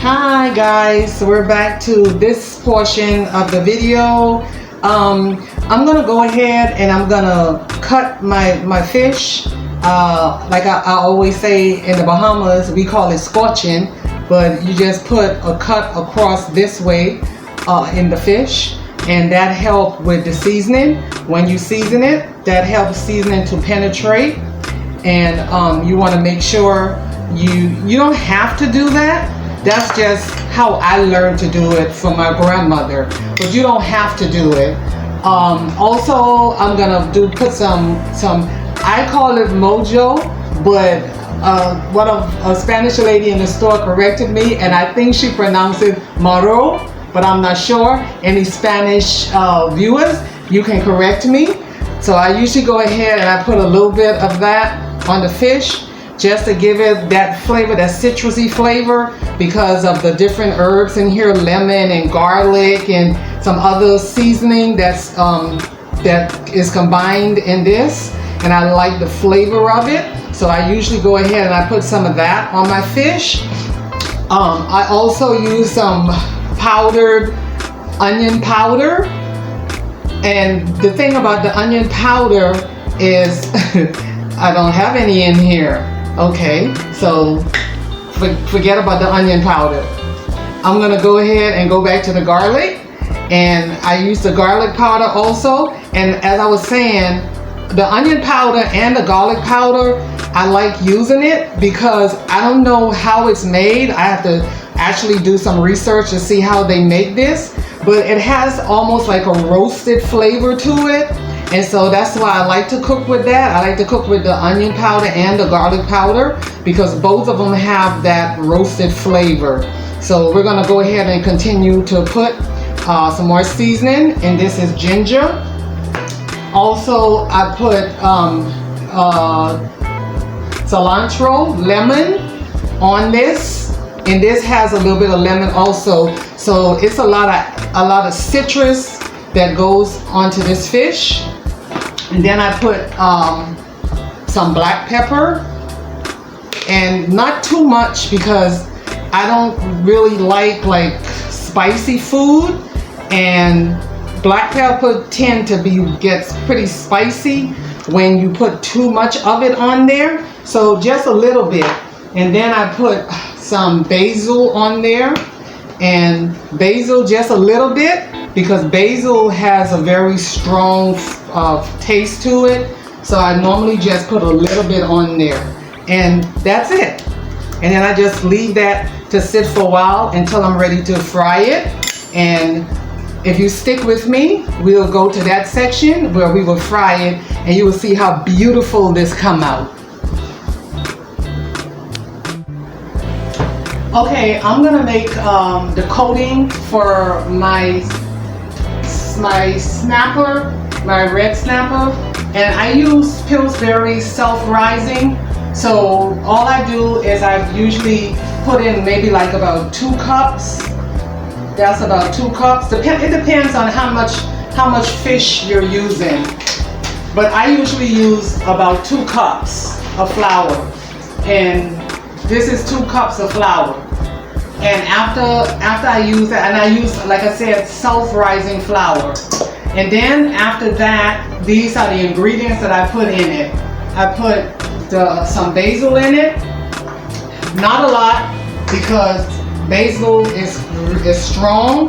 Hi guys, so we're back to this portion of the video. I'm gonna go ahead and I'm gonna cut my fish. Like I always say, in the Bahamas we call it scorching, but you just put a cut across this way in the fish, and that helps with the seasoning. When you season it, that helps seasoning to penetrate. And you want to make sure you don't have to do that. That's just how I learned to do it from my grandmother, but you don't have to do it. Also, I'm gonna put some I call it mojo, but a Spanish lady in the store corrected me, and I think she pronounced it maro, but I'm not sure. Any Spanish viewers, you can correct me. So I usually go ahead and I put a little bit of that on the fish, just to give it that flavor, that citrusy flavor, because of the different herbs in here, lemon and garlic and some other seasoning that is combined in this, and I like the flavor of it. So I usually go ahead and I put some of that on my fish. I also use some powdered onion powder, and the thing about the onion powder is I don't have any in here. Okay, so forget about the onion powder. I'm gonna go ahead and go back to the garlic, and I use the garlic powder also. And as I was saying, the onion powder and the garlic powder, I like using it because I don't know how it's made. I have to actually do some research to see how they make this, but it has almost like a roasted flavor to it. And so that's why I like to cook with that. I like to cook with the onion powder and the garlic powder because both of them have that roasted flavor. So we're gonna go ahead and continue to put some more seasoning, and this is ginger. Also, I put cilantro, lemon on this, and this has a little bit of lemon also. So it's a lot of citrus that goes onto this fish. And then I put some black pepper, and not too much because I don't really like spicy food, and black pepper tend to gets pretty spicy when you put too much of it on there. So just a little bit. And then I put some basil on there, and basil just a little bit because basil has a very strong taste to it. So I normally just put a little bit on there, and that's it. And then I just leave that to sit for a while until I'm ready to fry it. And if you stick with me, we'll go to that section where we will fry it, and you will see how beautiful this come out. Okay, I'm gonna make the coating for my snapper, my red snapper, and I use Pillsbury Self-Rising. So all I do is I usually put in maybe like about 2 cups. That's about 2 cups. It depends on how much fish you're using, but I usually use about 2 cups of flour, and this is 2 cups of flour. And after I use that, and I use, like I said, self-rising flour. And then after that, these are the ingredients that I put in it. I put some basil in it. Not a lot, because basil is strong.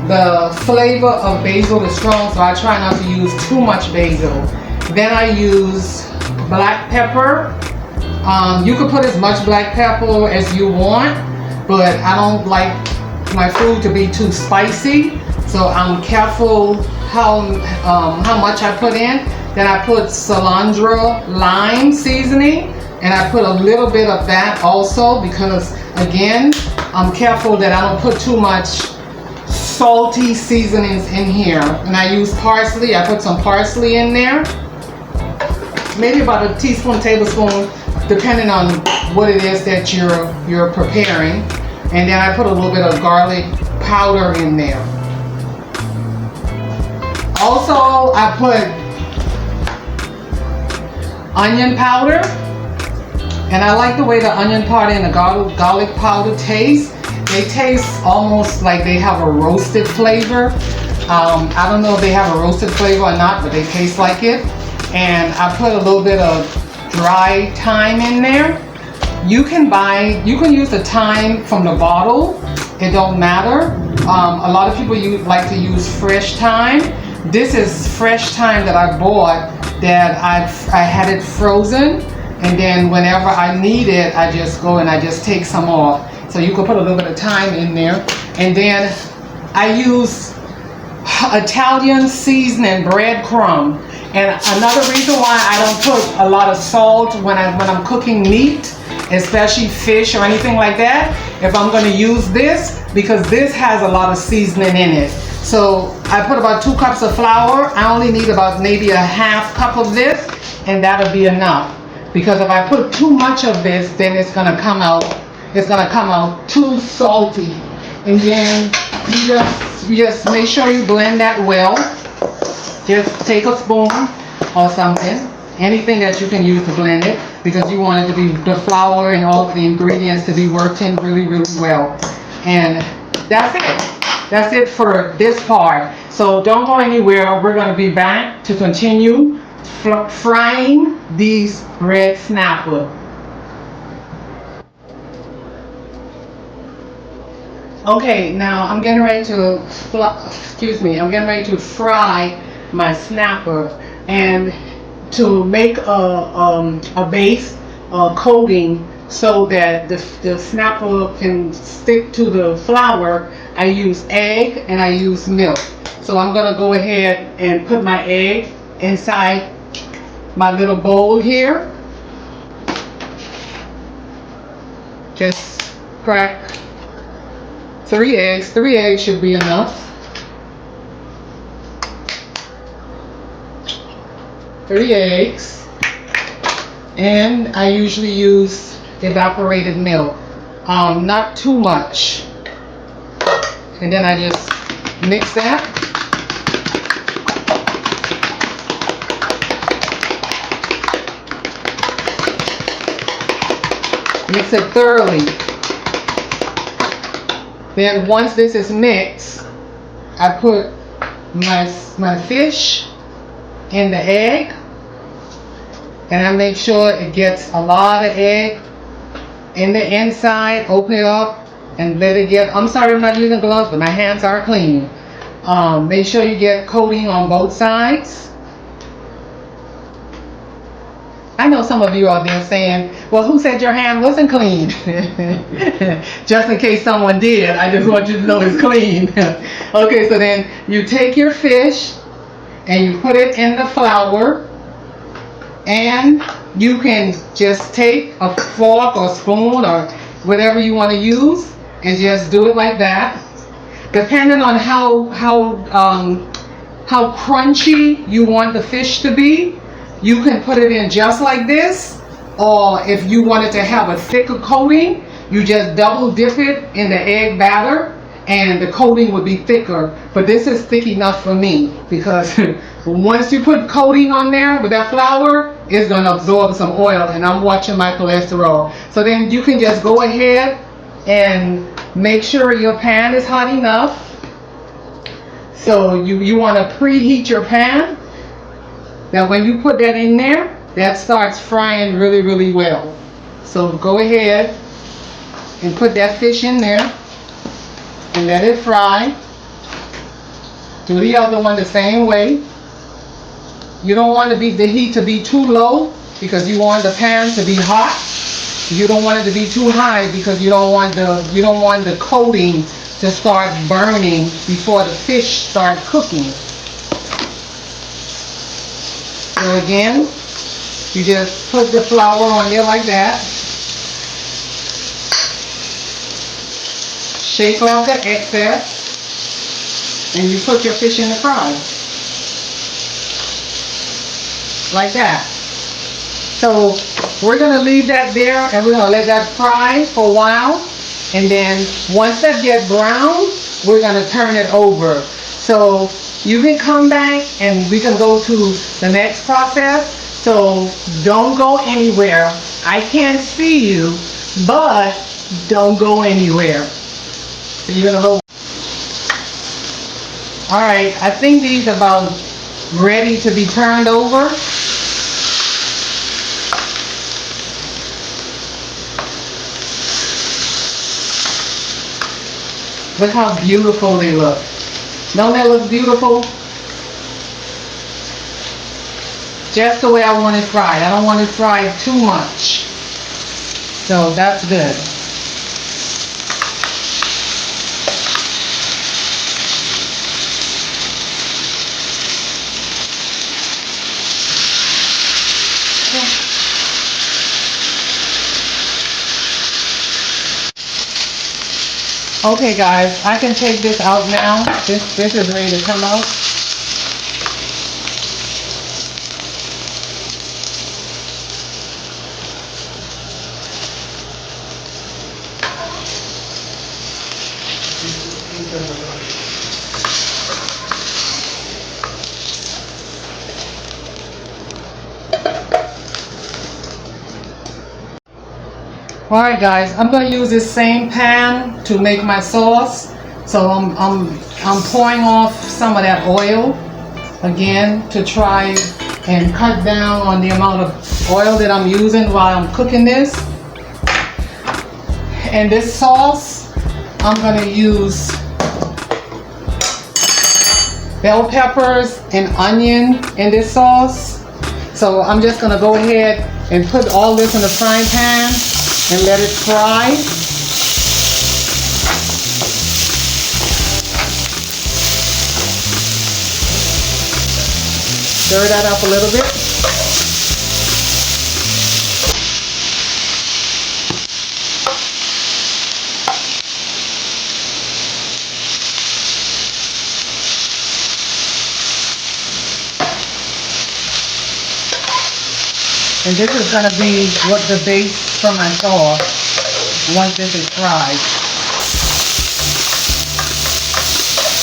The flavor of basil is strong, so I try not to use too much basil. Then I use black pepper. You can put as much black pepper as you want, but I don't like my food to be too spicy, so I'm careful how much I put in. Then I put cilantro lime seasoning, and I put a little bit of that also because, again, I'm careful that I don't put too much salty seasonings in here. And I use parsley. I put some parsley in there, maybe about a tablespoon, depending on what it is that you're preparing. And then I put a little bit of garlic powder in there. Also, I put onion powder, and I like the way the onion powder and the garlic powder taste. they taste almost like they have a roasted flavor. I don't know if they have a roasted flavor or not, but they taste like it. And I put a little bit of dry thyme in there. You can use the thyme from the bottle. It don't matter. A lot of people like to use fresh thyme. This is fresh thyme that I bought that I had it frozen, and then whenever I need it, I just go and I just take some off. So you can put a little bit of thyme in there. And then I use Italian seasoning breadcrumb. And another reason why I don't put a lot of salt when I'm cooking meat, especially fish or anything like that, if I'm going to use this, because this has a lot of seasoning in it. So I put about 2 cups of flour. I only need about maybe a half cup of this, and that'll be enough. Because if I put too much of this, then it's going to come out too salty. And then you just make sure you blend that well. Just take a spoon or something, anything that you can use to blend it, because you want it to be, the flour and all the ingredients to be worked in really, really well. And that's it. That's it for this part. So don't go anywhere. We're going to be back to continue frying these red snapper. Okay, now I'm getting ready to fry my snapper, and to make a base coating so that the snapper can stick to the flour, I use egg and I use milk. So I'm gonna go ahead and put my egg inside my little bowl here. Just crack 3 eggs. 3 eggs should be enough. 3 eggs. And I usually use evaporated milk. Not too much. And then I just mix that. Mix it thoroughly. Then once this is mixed, I put my fish in the egg, and I make sure it gets a lot of egg in the inside. Open it up and let it get, I'm sorry I'm not using gloves, but my hands are clean. Make sure you get coating on both sides. I know some of you out there saying, well, who said your hand wasn't clean? Just in case someone did, I just want you to know it's clean. Okay, so then you take your fish and you put it in the flour, and you can just take a fork or spoon or whatever you want to use and just do it like that. Depending on how crunchy you want the fish to be, you can put it in just like this, or if you wanted to have a thicker coating, you just double dip it in the egg batter and the coating would be thicker. But this is thick enough for me, because once you put coating on there with that flour, it's going to absorb some oil, and I'm watching my cholesterol. So then you can just go ahead and make sure your pan is hot enough. So you want to preheat your pan. Now when you put that in there, that starts frying really, really well. So go ahead and put that fish in there and let it fry. Do the other one the same way. You don't want the heat to be too low, because you want the pan to be hot. You don't want it to be too high, because you don't want the coating to start burning before the fish start cooking. So again, you just put the flour on there like that. Shake off the excess, and you put your fish in the fry. Like that. So we're going to leave that there, and we're going to let that fry for a while. And then once that gets brown, we're going to turn it over. So you can come back and we can go to the next process. So don't go anywhere. I can't see you, but don't go anywhere. Even a little. All right, I think these are about ready to be turned over. Look how beautiful they look. Don't that look beautiful? Just the way I want it fried. I don't want it fried too much. So that's good. Okay guys, I can take this out now. This is ready to come out. Alright guys, I'm going to use this same pan to make my sauce. So I'm pouring off some of that oil again to try and cut down on the amount of oil that I'm using while I'm cooking this. And this sauce, I'm going to use bell peppers and onion in this sauce. So I'm just going to go ahead and put all this in the frying pan and let it fry. Stir that up a little bit. And this is going to be what the base for my sauce once this is fried.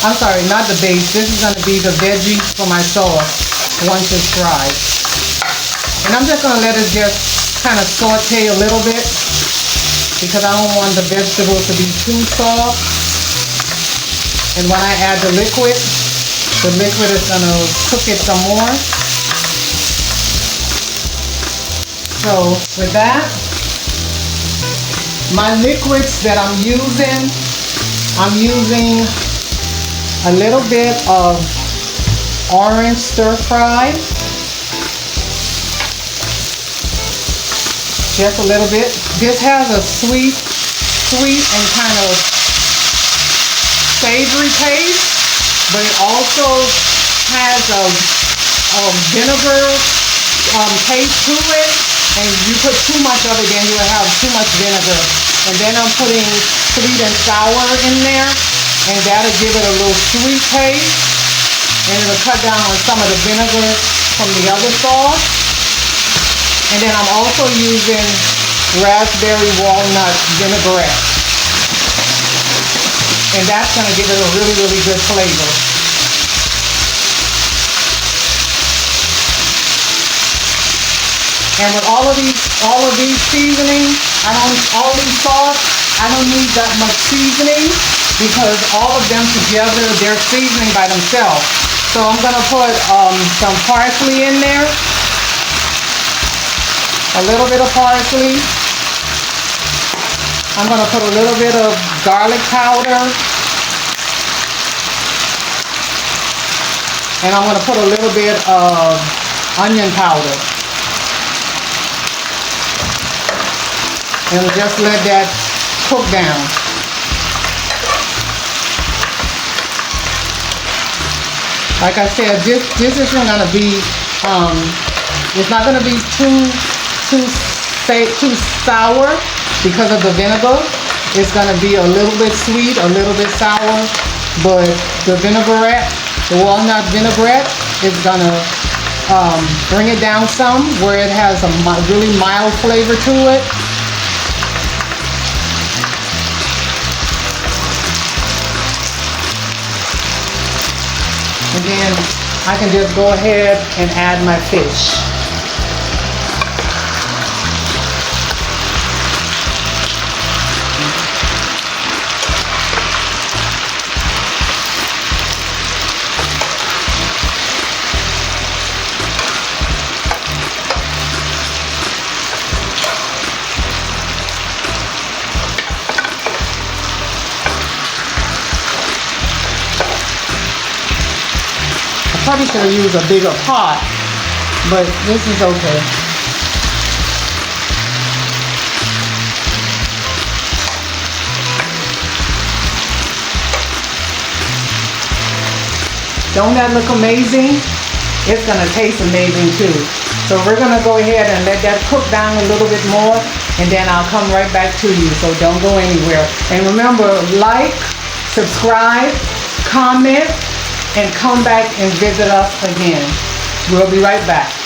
I'm sorry, not the base. This is going to be the veggies for my sauce once it's fried. And I'm just going to let it just kind of saute a little bit because I don't want the vegetables to be too soft. And when I add the liquid is going to cook it some more. So with that, my liquids that I'm using a little bit of orange stir fry, just a little bit. This has a sweet and kind of savory taste, but it also has a vinegar taste to it. And you put too much of it, then you'll have too much vinegar. And then I'm putting sweet and sour in there, and that'll give it a little sweet taste, and it'll cut down on some of the vinegar from the other sauce. And then I'm also using raspberry walnut vinaigrette, and that's going to give it a really good flavor. And with all of these seasonings, all these sauce, I don't need that much seasoning because all of them together, they're seasoning by themselves. So I'm gonna put some parsley in there, a little bit of parsley. I'm gonna put a little bit of garlic powder, and I'm gonna put a little bit of onion powder. And just let that cook down. Like I said, this isn't gonna be, it's not gonna be too sour because of the vinegar. It's gonna be a little bit sweet, a little bit sour, but the vinaigrette, the walnut vinaigrette, is gonna bring it down some where it has a really mild flavor to it. And then I can just go ahead and add my fish. probably should have used a bigger pot, but this is okay. Don't that look amazing? It's gonna taste amazing too. So we're gonna go ahead and let that cook down a little bit more, and then I'll come right back to you. So don't go anywhere. And remember, like, subscribe, comment, and come back and visit us again. We'll be right back.